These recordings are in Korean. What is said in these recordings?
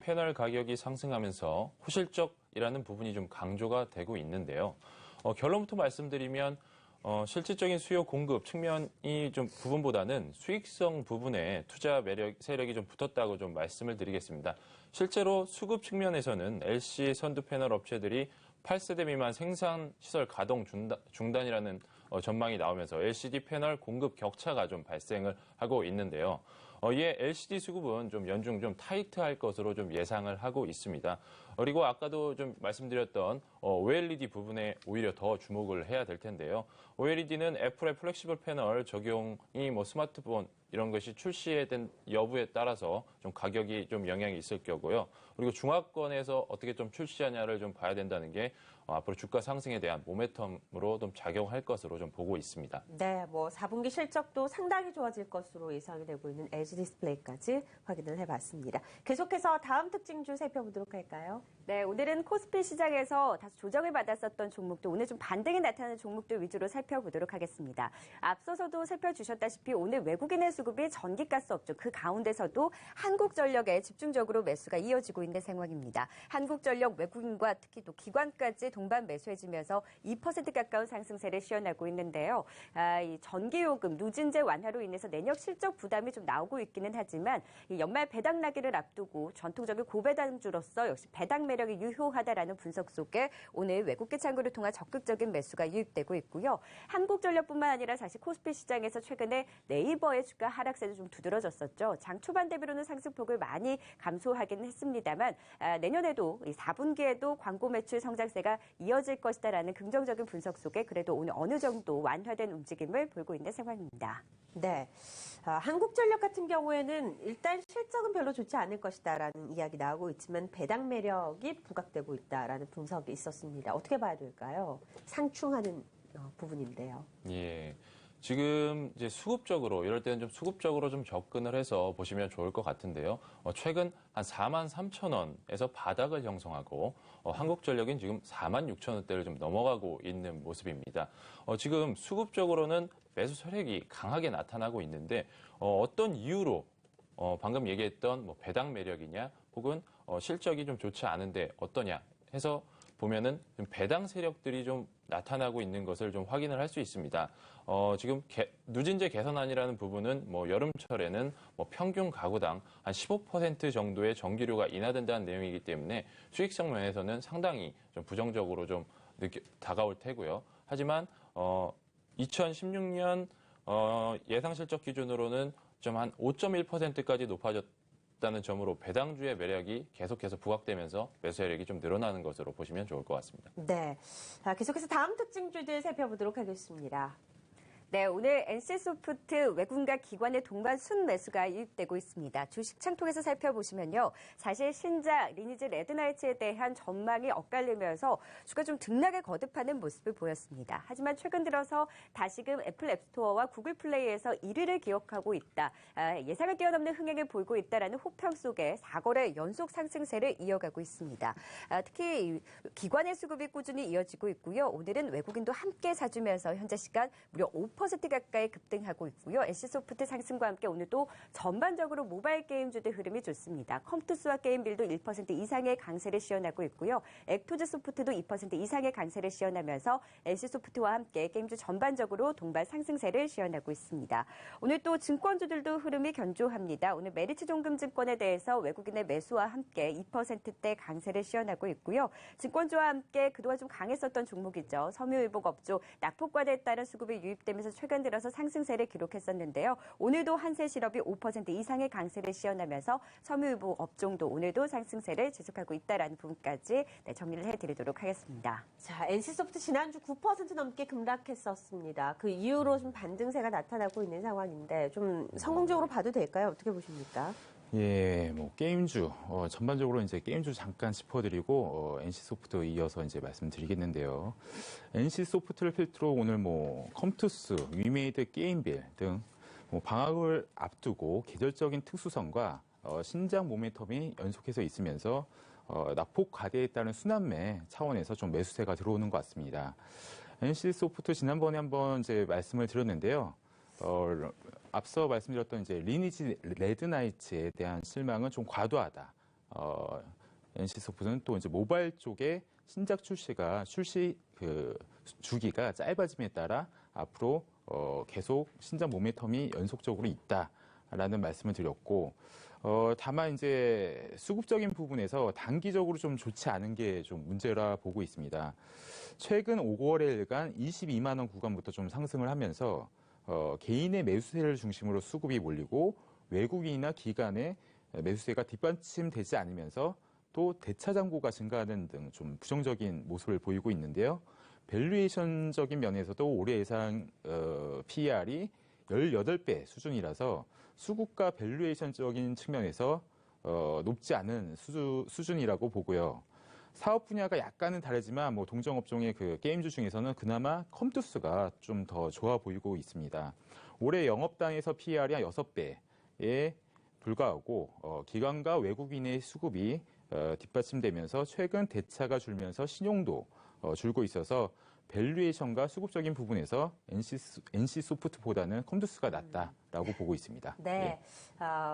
패널 가격이 상승하면서 호실적이라는 부분이 좀 강조가 되고 있는데요. 결론부터 말씀드리면 실질적인 수요 공급 측면이 좀 부분보다는 수익성 부분에 투자 세력이 좀 붙었다고 좀 말씀을 드리겠습니다. 실제로 수급 측면에서는 LC 선두 패널 업체들이 8세대 미만 생산 시설 가동 중단이라는 전망이 나오면서 LCD 패널 공급 격차가 좀 발생을 하고 있는데요. 이에 LCD 수급은 좀 연중 좀 타이트할 것으로 좀 예상을 하고 있습니다. 그리고 아까도 좀 말씀드렸던 OLED 부분에 오히려 더 주목을 해야 될 텐데요. OLED는 애플의 플렉시블 패널 적용이 스마트폰 이런 것이 출시된 여부에 따라서 좀 가격이 좀 영향이 있을 거고요. 그리고 중화권에서 어떻게 좀 출시하냐를 좀 봐야 된다는 게 앞으로 주가 상승에 대한 모멘텀으로 좀 작용할 것으로 좀 보고 있습니다. 네, 4분기 실적도 상당히 좋아질 것으로 예상이 되고 있는 LG 디스플레이까지 확인을 해봤습니다. 계속해서 다음 특징주 살펴보도록 할까요? 네, 오늘은 코스피 시장에서 다소 조정을 받았었던 종목들, 오늘 좀 반등이 나타나는 종목들 위주로 살펴보도록 하겠습니다. 앞서서도 살펴주셨다시피 오늘 외국인의 수급이 전기가스 업종, 그 가운데서도 한국전력에 집중적으로 매수가 이어지고 있는 상황입니다. 한국전력 외국인과 특히 또 기관까지 동반 매수해지면서 2% 가까운 상승세를 시현하고 있는데요. 이 전기요금 누진제 완화로 인해서 내년 실적 부담이 좀 나오고 있기는 하지만 이 연말 배당 나기를 앞두고 전통적인 고배당주로서 역시 배당 매력이 유효하다라는 분석 속에 오늘 외국계 창구를 통한 적극적인 매수가 유입되고 있고요. 한국전력뿐만 아니라 사실 코스피 시장에서 최근에 네이버의 주가 하락세도 좀 두드러졌었죠. 장 초반 대비로는 상승폭을 많이 감소하긴 했습니다만 내년에도 4분기에도 광고 매출 성장세가 이어질 것이다라는 긍정적인 분석 속에 그래도 오늘 어느 정도 완화된 움직임을 보이고 있는 상황입니다. 네, 한국전력 같은 경우에는 일단 실적은 별로 좋지 않을 것이다라는 이야기 나오고 있지만 배당 매력이 부각되고 있다라는 분석이 있었습니다. 어떻게 봐야 될까요? 상충하는 부분인데요. 예. 지금 이제 수급적으로 이럴 때는 좀 수급적으로 좀 접근을 해서 보시면 좋을 것 같은데요. 최근 한 43,000원에서 바닥을 형성하고 한국전력은 지금 46,000원대를 좀 넘어가고 있는 모습입니다. 지금 수급적으로는 매수 세력이 강하게 나타나고 있는데 어떤 이유로 방금 얘기했던 배당 매력이냐 혹은 실적이 좀 좋지 않은데 어떠냐 해서 보면은 좀 배당 세력들이 좀 나타나고 있는 것을 좀 확인을 할 수 있습니다. 지금 누진제 개선안이라는 부분은 여름철에는 평균 가구당 한 15% 정도의 전기료가 인하된다는 내용이기 때문에 수익성 면에서는 상당히 좀 부정적으로 좀 다가올 테고요. 하지만 2016년 예상 실적 기준으로는 좀 한 5.1%까지 높아졌다는 점으로 배당주의 매력이 계속해서 부각되면서 매수 세력이 좀 늘어나는 것으로 보시면 좋을 것 같습니다. 네, 계속해서 다음 특징주들 살펴보도록 하겠습니다. 네, 오늘 NC소프트 외국인과 기관의 동반 순매수가 유입되고 있습니다. 주식 창통에서 살펴보시면요. 사실 신작 리니지 레드나이츠에 대한 전망이 엇갈리면서 주가 좀 등락에 거듭하는 모습을 보였습니다. 하지만 최근 들어서 다시금 애플 앱스토어와 구글 플레이에서 1위를 기록하고 있다. 예상을 뛰어넘는 흥행을 보이고 있다라는 호평 속에 4거래 연속 상승세를 이어가고 있습니다. 특히 기관의 수급이 꾸준히 이어지고 있고요. 오늘은 외국인도 함께 사주면서 현재 시간 무려 5% 가까이 급등하고 있고요. NC소프트 상승과 함께 오늘도 전반적으로 모바일 게임주들 흐름이 좋습니다. 컴투스와 게임빌도 1% 이상의 강세를 시현하고 있고요. 액토즈 소프트도 2% 이상의 강세를 시현하면서 NC소프트와 함께 게임주 전반적으로 동반 상승세를 시현하고 있습니다. 오늘 또 증권주들도 흐름이 견조합니다. 오늘 메리츠종금증권에 대해서 외국인의 매수와 함께 2%대 강세를 시현하고 있고요. 증권주와 함께 그동안 좀 강했었던 종목이죠. 섬유유복 업종 낙폭과대에 따른 수급이 유입되면서 최근 들어서 상승세를 기록했었는데요. 오늘도 한세실업이 5% 이상의 강세를 시현하면서 섬유유복 업종도 오늘도 상승세를 지속하고 있다라는 부분까지 정리를 해드리도록 하겠습니다. 자, NC소프트 지난주 9% 넘게 급락했었습니다. 그 이후로 좀 반등세가 나타나고 있는 상황인데 좀 성공적으로 봐도 될까요? 어떻게 보십니까? 예, 게임주, 전반적으로 이제 게임주 잠깐 짚어드리고, NC소프트 이어서 이제 말씀드리겠는데요. NC소프트를 필두로 오늘 컴투스, 위메이드 게임빌 등 방학을 앞두고 계절적인 특수성과 신작 모멘텀이 연속해서 있으면서 낙폭 과대에 따른 순환매 차원에서 좀 매수세가 들어오는 것 같습니다. NC소프트 지난번에 한번 이제 말씀을 드렸는데요. 앞서 말씀드렸던 이제 리니지 레드나이츠에 대한 실망은 좀 과도하다. NC소프트는 또 이제 모바일 쪽에 신작 출시 그 주기가 짧아짐에 따라 앞으로 계속 신작 모멘텀이 연속적으로 있다라는 말씀을 드렸고, 다만 이제 수급적인 부분에서 단기적으로 좀 좋지 않은 게 좀 문제라 보고 있습니다. 최근 5거래일간 22만 원 구간부터 좀 상승을 하면서 개인의 매수세를 중심으로 수급이 몰리고 외국인이나 기관의 매수세가 뒷받침되지 않으면서 또 대차 잔고가 증가하는 등 좀 부정적인 모습을 보이고 있는데요. 밸류에이션적인 면에서도 올해 예상 PER이 18배 수준이라서 수급과 밸류에이션적인 측면에서 높지 않은 수준이라고 보고요. 사업 분야가 약간은 다르지만 뭐 동종업종의 그 게임주 중에서는 그나마 컴투스가 좀 더 좋아 보이고 있습니다. 올해 영업당에서 PER이 한 6배에 불과하고 기관과 외국인의 수급이 뒷받침되면서 최근 대차가 줄면서 신용도 줄고 있어서 밸류에이션과 수급적인 부분에서 NC소프트보다는 컴투스가 낫다라고 보고 있습니다. 네,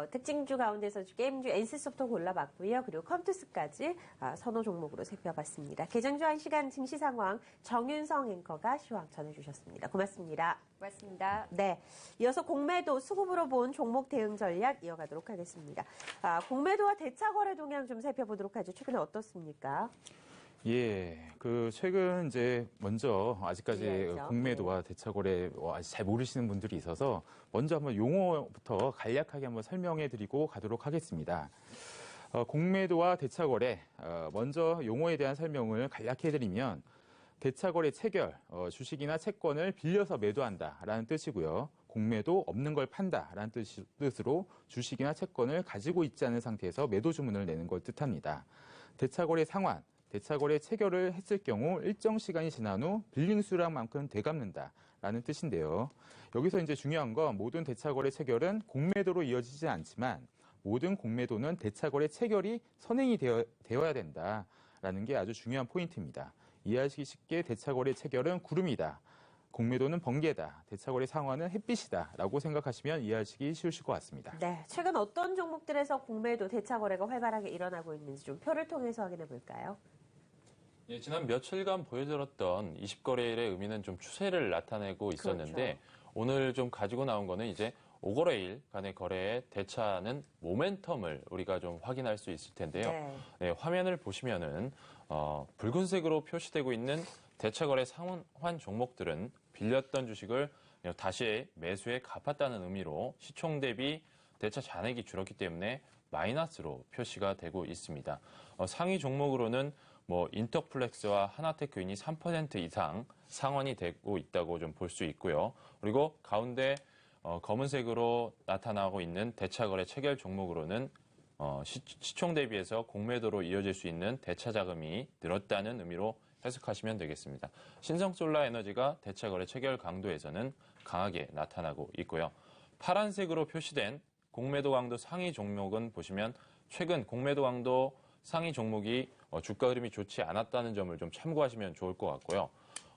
특징주 가운데서 게임주 NC소프트 골라봤고요. 그리고 컴투스까지 선호 종목으로 살펴봤습니다. 개장주 1시간 증시 상황 정윤성 앵커가 시황 전해주셨습니다. 고맙습니다. 고맙습니다. 네, 이어서 공매도 수급으로 본 종목 대응 전략 이어가도록 하겠습니다. 공매도와 대차 거래 동향 좀 살펴보도록 하죠. 최근에 어떻습니까? 예, 그 최근 이제 먼저 아직까지 이해하죠. 공매도와 대차거래 아직 잘 모르시는 분들이 있어서 먼저 한번 용어부터 간략하게 한번 설명해드리고 가도록 하겠습니다. 공매도와 대차거래 먼저 용어에 대한 설명을 간략히 해드리면 대차거래 체결, 주식이나 채권을 빌려서 매도한다라는 뜻이고요. 공매도 없는 걸 판다라는 뜻으로 주식이나 채권을 가지고 있지 않은 상태에서 매도 주문을 내는 걸 뜻합니다. 대차거래 상환, 대차거래 체결을 했을 경우 일정 시간이 지난 후 빌린 수량만큼 되갚는다라는 뜻인데요. 여기서 이제 중요한 건 모든 대차거래 체결은 공매도로 이어지지 않지만 모든 공매도는 대차거래 체결이 선행이 되어야 된다라는 게 아주 중요한 포인트입니다. 이해하시기 쉽게 대차거래 체결은 구름이다. 공매도는 번개다. 대차거래 상환은 햇빛이다. 라고 생각하시면 이해하시기 쉬우실 것 같습니다. 네, 최근 어떤 종목들에서 공매도 대차 거래가 활발하게 일어나고 있는지 좀 표를 통해서 확인해 볼까요? 예, 지난 며칠간 보여드렸던 20거래일의 의미는 좀 추세를 나타내고 있었는데 그렇죠. 오늘 좀 가지고 나온 거는 이제 5거래일 간의 거래의 대차는 모멘텀을 우리가 좀 확인할 수 있을 텐데요. 네. 네, 화면을 보시면은 붉은색으로 표시되고 있는 대차거래 상환 종목들은 빌렸던 주식을 다시 매수에 갚았다는 의미로 시총 대비 대차 잔액이 줄었기 때문에 마이너스로 표시가 되고 있습니다. 상위 종목으로는 뭐 인터플렉스와 하나테크인이 3% 이상 상환이 되고 있다고 좀 볼 수 있고요. 그리고 가운데 검은색으로 나타나고 있는 대차거래 체결 종목으로는 시총 대비해서 공매도로 이어질 수 있는 대차 자금이 늘었다는 의미로 해석하시면 되겠습니다. 신성솔라에너지가 대차거래 체결 강도에서는 강하게 나타나고 있고요. 파란색으로 표시된 공매도 강도 상위 종목은 보시면 최근 공매도 강도 상위 종목이 주가 흐름이 좋지 않았다는 점을 좀 참고하시면 좋을 것 같고요.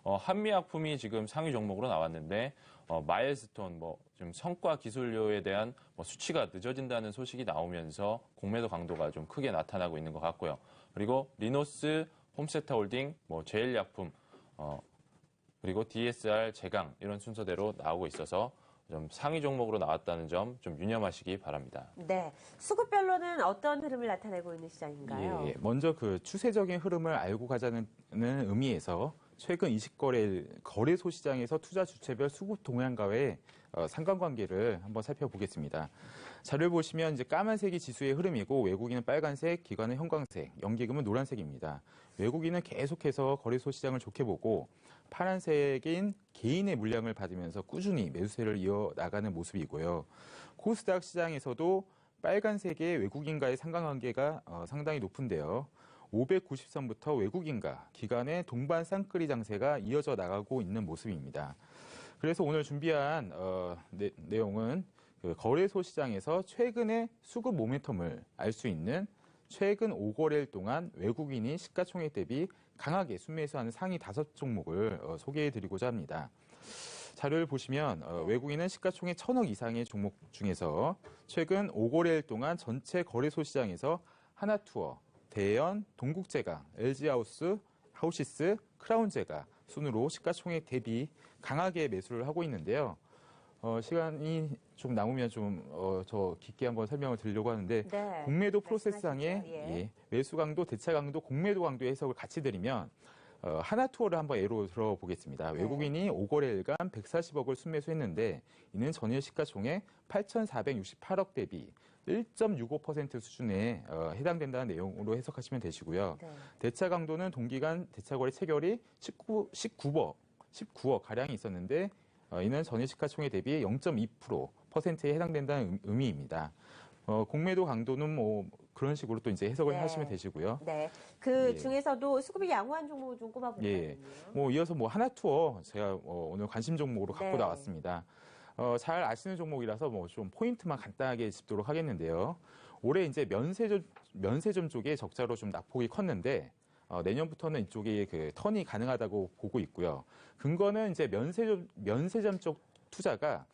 한미약품이 지금 상위 종목으로 나왔는데 마일스톤 좀 성과 기술료에 대한 수치가 늦어진다는 소식이 나오면서 공매도 강도가 좀 크게 나타나고 있는 것 같고요. 그리고 리노스, 홈세타홀딩, 제일약품, 그리고 DSR, 제강 이런 순서대로 나오고 있어서 좀 상위 종목으로 나왔다는 점 좀 유념하시기 바랍니다. 네, 수급별로는 어떤 흐름을 나타내고 있는 시장인가요? 예, 먼저 그 추세적인 흐름을 알고 가자는 의미에서 최근 20거래일 거래소 시장에서 투자 주체별 수급 동향과의 상관관계를 한번 살펴보겠습니다. 자료를 보시면 이제 까만색이 지수의 흐름이고 외국인은 빨간색, 기관은 형광색, 연기금은 노란색입니다. 외국인은 계속해서 거래소 시장을 좋게 보고 파란색인 개인의 물량을 받으면서 꾸준히 매수세를 이어나가는 모습이고요. 코스닥 시장에서도 빨간색의 외국인과의 상관관계가 상당히 높은데요. 590선부터 외국인과 기관의 동반 쌍끌이 장세가 이어져 나가고 있는 모습입니다. 그래서 오늘 준비한 내용은 그 거래소 시장에서 최근의 수급 모멘텀을 알 수 있는 최근 5거래일 동안 외국인이 시가총액 대비 강하게 순매수하는 상위 5종목을 소개해드리고자 합니다. 자료를 보시면 외국인은 시가총액 1,000억 이상의 종목 중에서 최근 5거래일 동안 전체 거래소 시장에서 하나투어, 대연, 동국제강, LG하우스, 하우시스, 크라운제가 순으로 시가총액 대비 강하게 매수를 하고 있는데요. 시간이 좀 남으면 좀 더 깊게 한번 설명을 드리려고 하는데 네, 공매도 프로세스상의 말씀하시죠. 예. 매수 강도, 대차 강도, 공매도 강도 해석을 같이 드리면 하나투어를 한번 예로 들어보겠습니다. 네. 외국인이 5거래일간 140억을 순매수했는데 이는 전일 시가총액 8,468억 대비 1.65% 수준에 해당된다는 내용으로 해석하시면 되시고요. 네. 대차 강도는 동기간 대차거래 체결이 19억 가량이 있었는데 이는 전일 시가총액 대비 0.2%에 해당된다는 의미입니다. 공매도 강도는 뭐 그런 식으로 또 이제 해석을 네. 하시면 되시고요. 네. 그 예. 중에서도 수급이 양호한 종목을 좀 꼽아볼까요? 예. 뭐 이어서 뭐 하나투어 제가 오늘 관심 종목으로 갖고 네. 나왔습니다. 잘 아시는 종목이라서 뭐 좀 포인트만 간단하게 짚도록 하겠는데요. 올해 이제 면세점 쪽에 적자로 좀 낙폭이 컸는데 내년부터는 이쪽이 그 턴이 가능하다고 보고 있고요. 근거는 이제 면세점 쪽 투자가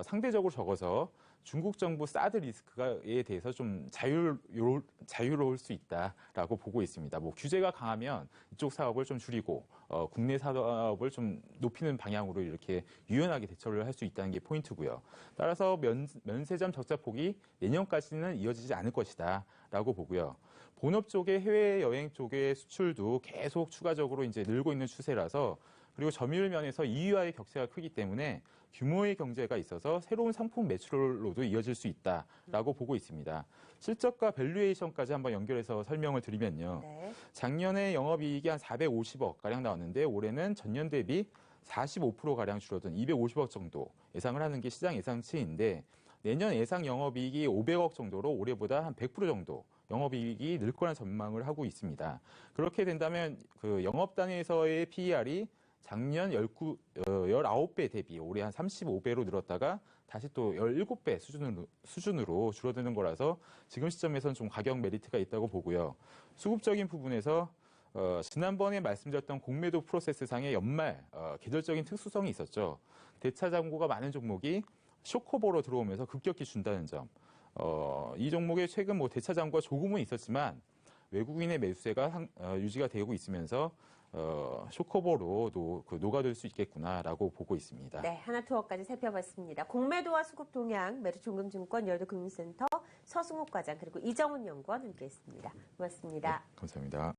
상대적으로 적어서 중국 정부 사드 리스크에 대해서 좀 자유로울 수 있다라고 보고 있습니다. 뭐 규제가 강하면 이쪽 사업을 좀 줄이고 국내 사업을 좀 높이는 방향으로 이렇게 유연하게 대처를 할 수 있다는 게 포인트고요. 따라서 면세점 적자 폭이 내년까지는 이어지지 않을 것이다라고 보고요. 본업 쪽의 해외여행 쪽의 수출도 계속 추가적으로 이제 늘고 있는 추세라서 그리고 점유율 면에서 EU와의 격차가 크기 때문에 규모의 경제가 있어서 새로운 상품 매출로도 이어질 수 있다라고 보고 있습니다. 실적과 밸류에이션까지 한번 연결해서 설명을 드리면요. 네. 작년에 영업이익이 한 450억 가량 나왔는데 올해는 전년 대비 45%가량 줄어든 250억 정도 예상을 하는 게 시장 예상치인데 내년 예상 영업이익이 500억 정도로 올해보다 한 100% 정도 영업이익이 늘 거란 전망을 하고 있습니다. 그렇게 된다면 그 영업 단위에서의 PER이 작년 19배 대비 올해 한 35배로 늘었다가 다시 또 17배 수준으로 줄어드는 거라서 지금 시점에서는 좀 가격 메리트가 있다고 보고요. 수급적인 부분에서 지난번에 말씀드렸던 공매도 프로세스상의 연말 계절적인 특수성이 있었죠. 대차 잔고가 많은 종목이 쇼커버로 들어오면서 급격히 준다는 점. 이 종목의 최근 뭐 대차 잔고가 조금은 있었지만 외국인의 매수세가 유지가 되고 있으면서 쇼커버로도 녹아들 수 있겠구나라고 보고 있습니다. 네, 하나투어까지 살펴봤습니다. 공매도와 수급 동향, 메리츠종금증권 여의도금융센터 서승욱 과장 그리고 이정훈 연구원 함께했습니다. 고맙습니다. 네, 감사합니다.